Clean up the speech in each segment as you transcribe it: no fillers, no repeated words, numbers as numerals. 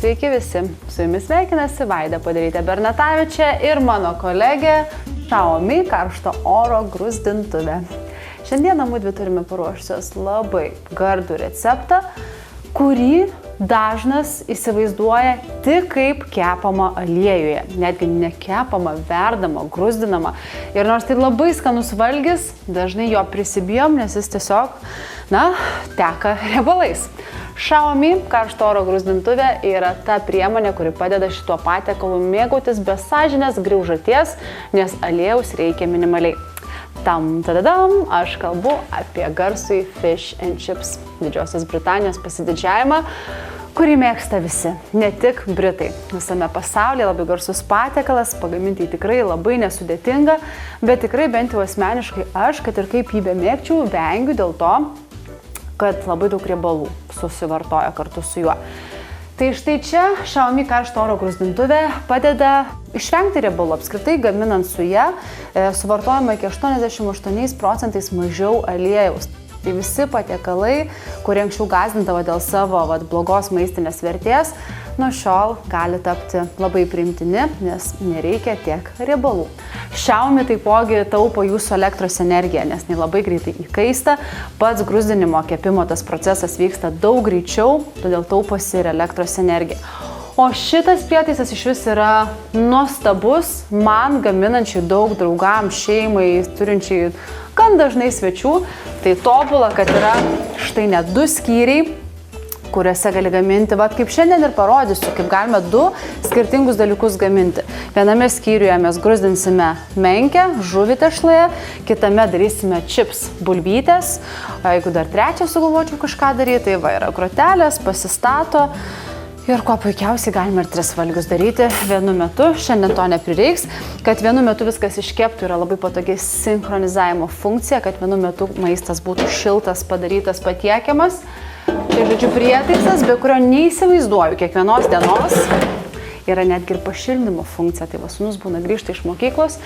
Sveiki visi, su jumis sveikinasi Vaida Poderytė-Bernatavičė ir mano kolegė Xiaomi karšto oro gruzdintuvė. Šiandieną mūdvi turime paruošusios labai gardų receptą, kurį dažnas įsivaizduoja tik kaip kepama aliejuje, netgi nekepama, verdama, gruzdinama. Ir nors tai labai skanus valgis, dažnai jo prisibijom, nes jis tiesiog, teka riebalais. Xiaomi karšto oro gruzdintuvė yra ta priemonė, kuri padeda šituo patiekalu mėgautis be sąžinės graužaties, nes aliejaus reikia minimaliai. Tadadam, aš kalbu apie garsųjį Fish and Chips, Didžiosios Britanijos pasididžiavimą, kurį mėgsta visi, ne tik Britai. Visame pasaulyje labai garsus patiekalas, pagaminti tikrai labai nesudėtinga, bet tikrai bent jau asmeniškai aš, kad ir kaip jį bemėgčiau, vengiu dėl to, kad labai daug riebalų susivartoja kartu su juo. Tai štai čia Xiaomi karšto oro gruzdintuvė padeda išvengti riebalų. Apskritai, gaminant su ja, suvartojama iki 88% mažiau aliejaus. Tai visi patiekalai, kurie anksčiau gąsdindavo dėl savo blogos maistinės vertės, nuo šiol gali tapti labai priimtini, nes nereikia tiek riebalų. Xiaomi taipogi taupo jūsų elektros energiją, nes jinai labai greitai įkaista. Pats gruzdinimo kepimo tas procesas vyksta daug greičiau, todėl tauposi ir elektros energija. O šitas prietaisas iš vis yra nuostabus, man gaminančiai daug draugam, šeimai, turinčiai gan dažnai svečių. Tai tobula, kad yra štai net 2 skyriai, kuriuose gali gaminti. Kaip šiandien ir parodysiu, kaip galime 2 skirtingus dalykus gaminti. Viename skyriuje mes gruzdinsime menkę, žuvį tešloje, kitame darysime chips, bulvytės. Jeigu dar trečią sugalvočiau kažką daryti, tai yra grotelės, pasistato. Ir kuo puikiausiai galime ir 3 valgius daryti vienu metu. Šiandien to neprireiks, kad vienu metu viskas iškeptų, yra labai patogi sinchronizavimo funkcija, kad vienu metu maistas būtų šiltas, padarytas, patiekiamas. Tai žodžiu prietaisas, be kurio neįsivaizduoju kiekvienos dienos. Yra netgi ir pašildymo funkcija, tai sūnus būna grįžta iš mokyklos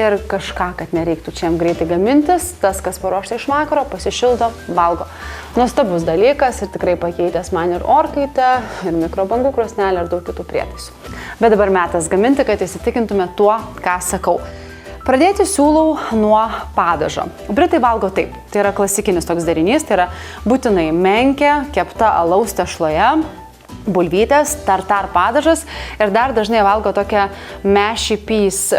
ir kažką, kad nereiktų čia jam greitai gamintis, tas, kas paruošta iš vakaro, pasišildo, valgo. Nuostabus dalykas ir tikrai pakeitęs man ir orkaitę, ir mikrobangų krosnelę, ir daug kitų prietaisų. Bet dabar metas gaminti, kad įsitikintume tuo, ką sakau. Pradėti siūlau nuo padažo. Britai valgo taip, tai yra klasikinis toks darinys, tai yra būtinai menkė, kepta alaus tešloje, bulvytės, tartar padažas ir dar dažnai valgo tokią mashy peas,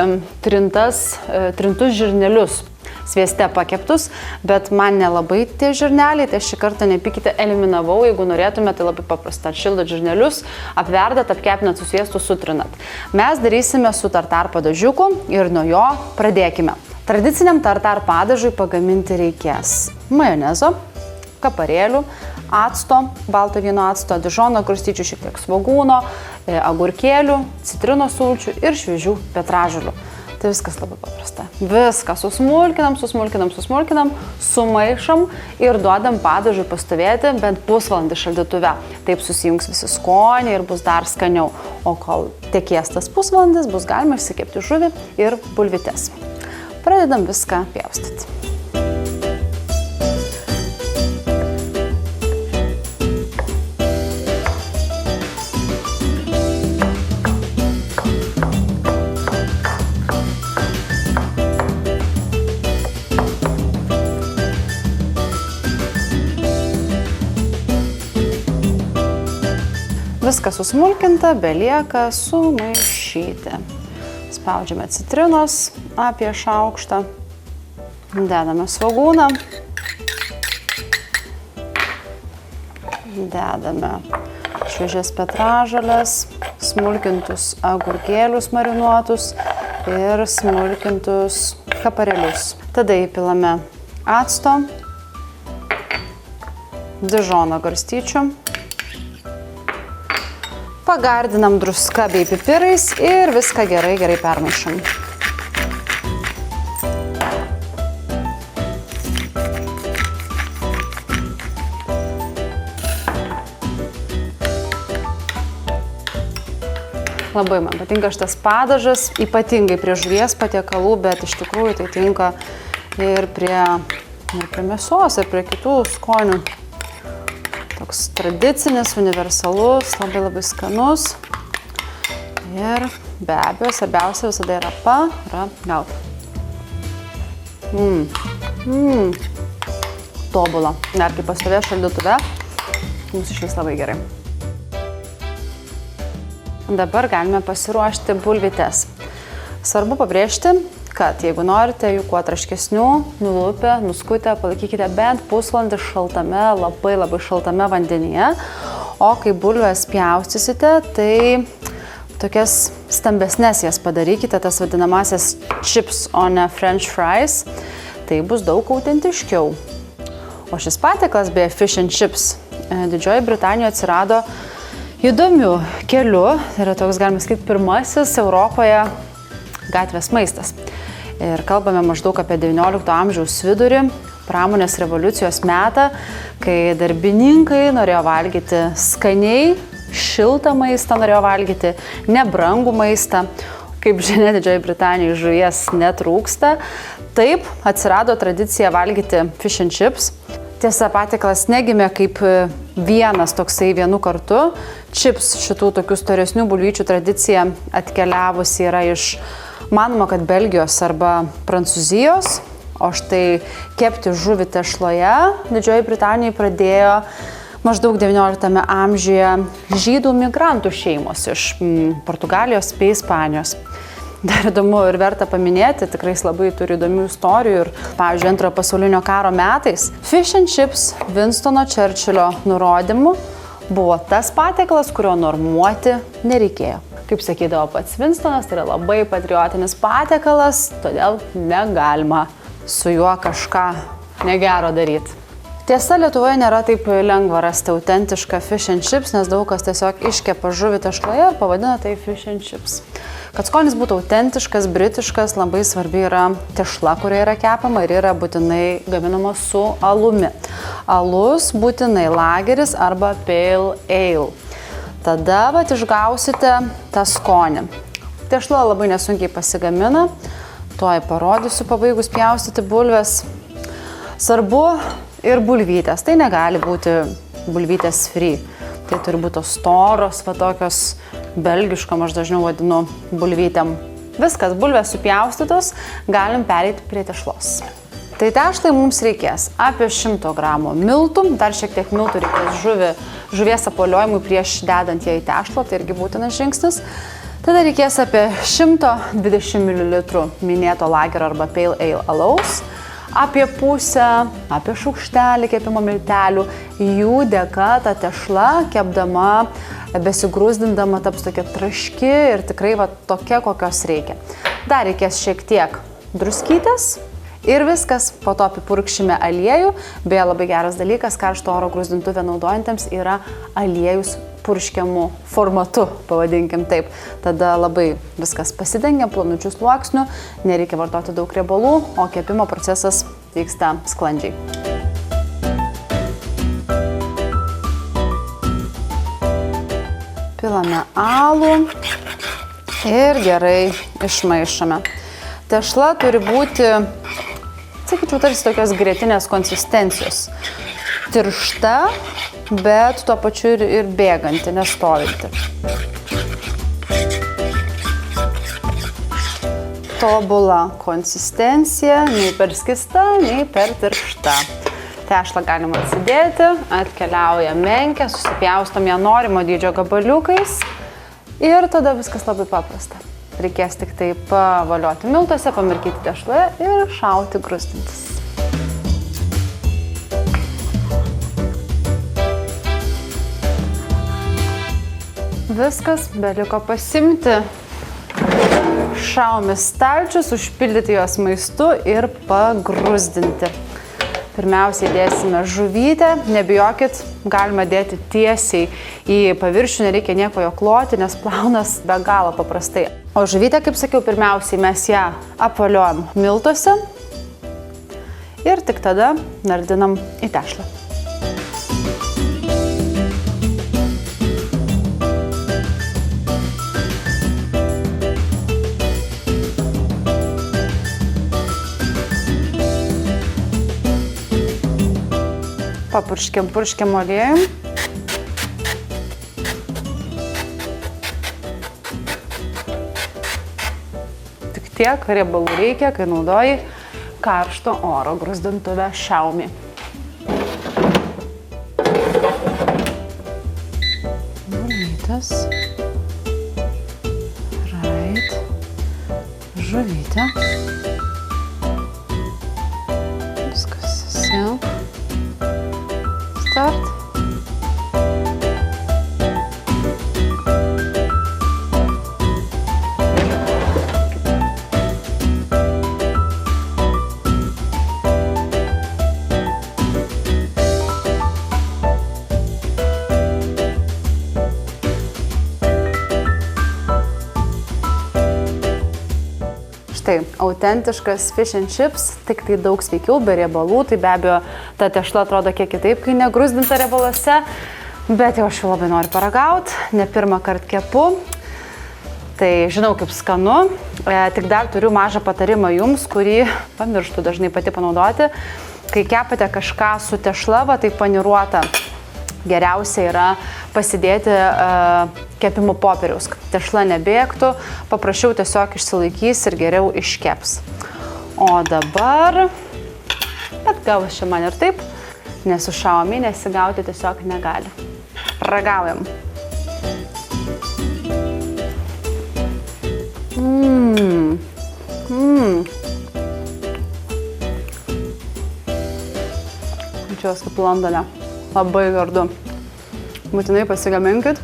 trintus žirnelius, svieste pakeptus, bet man nelabai tie žirneliai, tai šį kartą nepykite, eliminavau, jeigu norėtume, tai labai paprasta, šildat žirnelius, apverdat, apkepinat su sviestu, sutrinat. Mes darysime su tartar padažiuku ir nuo jo pradėkime. Tradiciniam tartar padažui pagaminti reikės majonezo, kaparėlių, acto, balto vyno acto, dižono garstyčių, šiek tiek svogūno, agurkėlių, citrinos sulčių ir šviežių petražolių. Tai viskas labai paprasta. Viską susmulkinam, sumaišom ir duodam padažui pastovėti bent pusvalandį šaldytuve. Taip susijungs visi skoniai ir bus dar skaniau. O kol tekės tas pusvalandis, bus galima išsikepti žuvį ir bulvytes. Pradedam viską pjaustyti. Viskas susmulkinta, belieka sumaišyti. Spaudžiame citrinos apie šaukštą, dedame svogūną, dedame šviežias petražoles, smulkintus agurkėlius marinuotus ir smulkintus kaparėlius. Tada įpilame acto, dižono garstyčių. Pagardinam druska bei pipirais ir viską gerai permaišam. Labai man patinka šitas padažas, ypatingai prie žuvies patiekalų, bet iš tikrųjų tai tinka ir prie mėsos, ir prie kitų skonių. Toks tradicinis, universalus, labai labai skanus. Ir be abejo, svarbiausia visada yra paragauti. Tobula. Dar kai pastovėjo šaldytuve, mums išvis labai gerai. Dabar galime pasiruošti bulvytes. Svarbu pabrėžti, kad jeigu norite jų kuo traškesnių, nulupę, nuskutę, palaikykite bent pusvalandį šaltame, labai labai šaltame vandenyje. O kai bulves pjaustysite, tai tokias stambesnės jas padarykite, tas vadinamasias chips, o ne french fries. Tai bus daug autentiškiau. O šis patiekalas, beje, fish and chips, Didžioji Britanijoje atsirado įdomių kelių. Tai yra toks, galima sakyti, pirmasis Europoje gatvės maistas. Ir kalbame maždaug apie XIX amžiaus vidurį, pramonės revoliucijos metą, kai darbininkai norėjo valgyti skaniai, šiltą maistą norėjo valgyti, nebrangų maistą. Kaip žinia, Didžioji Britanijai žuvies netrūksta. Taip atsirado tradicija valgyti fish and chips. Tiesa, patiekalas negimė kaip vienas toksai vienu kartu. Chips, šitų tokių storesnių bulvyčių tradicija atkeliavusi yra iš, manoma, kad Belgijos arba Prancūzijos. O štai kepti žuvį tešloje Didžioji Britanijai pradėjo maždaug XIX amžiuje žydų migrantų šeimos iš Portugalijos bei Ispanijos. Dar įdomu ir verta paminėti, tikrai labai turi įdomių istorijų ir, pavyzdžiui, Antrojo pasaulinio karo metais fish and chips Winstono Churchillio nurodymu buvo tas patiekalas, kurio normuoti nereikėjo. Kaip sakydavo pats Winstonas, tai yra labai patriotinis patiekalas, todėl negalima su juo kažką negero daryti. Tiesa, Lietuvoje nėra taip lengva rasti autentišką fish and chips, nes daug kas tiesiog iškepa žuvį tešloje ir pavadina tai fish and chips. Kad skonis būtų autentiškas, britiškas, labai svarbi yra tešla, kurioje yra kepama ir yra būtinai gaminama su alumi. Alus būtinai lageris arba pale ale. Tada išgausite tą skonį. Tešla labai nesunkiai pasigamina. Tuoj parodysiu, pabaigus pjaustyti bulves. Svarbu ir bulvytės. Tai negali būti bulvytės free. Tai turi būti storos, va tokios belgiškom, aš dažniau vadinu bulvytėm. Viskas, bulvės supjaustytos, galim pereiti prie tešlos. Tai tešlai mums reikės apie 100 gramų miltų, dar šiek tiek miltų reikės žuvies apvoliojimui prieš dedant ją į tešlą, tai irgi būtinas žingsnis. Tada reikės apie 120 ml minėto lagerio arba pale ale alaus, apie pusę, apie šaukštelį kepimo miltelių. Jų dėka ta tešla, kepdama, besigrūzdindama, taps tokia traški ir tikrai va, tokia, kokios reikia. Dar reikės šiek tiek druskytės ir viskas. Po to apipurkšime aliejų. Beje, labai geras dalykas, karšto oro grūzdintuvę naudojantiems yra aliejus purškiamų formatu, pavadinkim taip. Tada labai viskas pasidengia plonučių sluoksnių, nereikia vartoti daug riebalų, o kepimo procesas vyksta sklandžiai. Pilame alų ir gerai išmaišome. Tešla turi būti, sakyčiau, tarsi tokios grietinės konsistencijos. Tiršta, bet tuo pačiu ir bėganti, nestovinti. Tobula konsistencija, nei per skista, nei per tiršta. Tešlą galima atsidėti, atkeliauja menkė, susipjaustom ją norimo dydžio gabaliukais ir tada viskas labai paprasta. Reikės tik tai pavalioti miltuose, pamirkyti tešloje ir šauti grūzdintis. Viskas, beliko pasimti šaumi stalčius, užpildyti juos maistu ir pagrūzdinti. Pirmiausiai dėsime žuvytę, nebijokit, galima dėti tiesiai į paviršių, nereikia nieko jo kloti, nes plaunas be galo paprastai. O žuvytę, kaip sakiau, pirmiausiai mes ją apvaliojam miltuose ir tik tada nardinam į tešlą. Papurškiam aliejum. tiek riebalų reikia, kai naudoji karšto oro gruzdintuvę Xiaomi. Žuvytės. Žuvytė. Viskas įsijunk. Start. Štai, autentiškas fish and chips, tik tai daug sveikiau, be riebalų, tai be abejo ta tešla atrodo kiek kitaip, kai negruzdinta riebaluose, bet jau aš jau labai noriu paragauti, ne pirmą kartą kepu, tai žinau kaip skanu, tik dar turiu mažą patarimą jums, kurį pamirštu dažnai pati panaudoti, kai kepate kažką su tešla, va, tai paniruota. Geriausia yra pasidėti kepimo popieriaus, kad tešla nebėgtų, paprašiau tiesiog išsilaikys ir geriau iškeps. O dabar, bet gavus čia man ir taip, nes su Xiaomi nesigauti tiesiog negali. Ragaujam. Jaučiuos kaip Londone. Labai gardu. Būtinai pasigaminkit,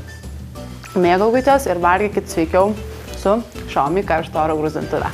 mėgaukitės ir valgykit sveikiau su Xiaomi karšto oro gruzdintuve.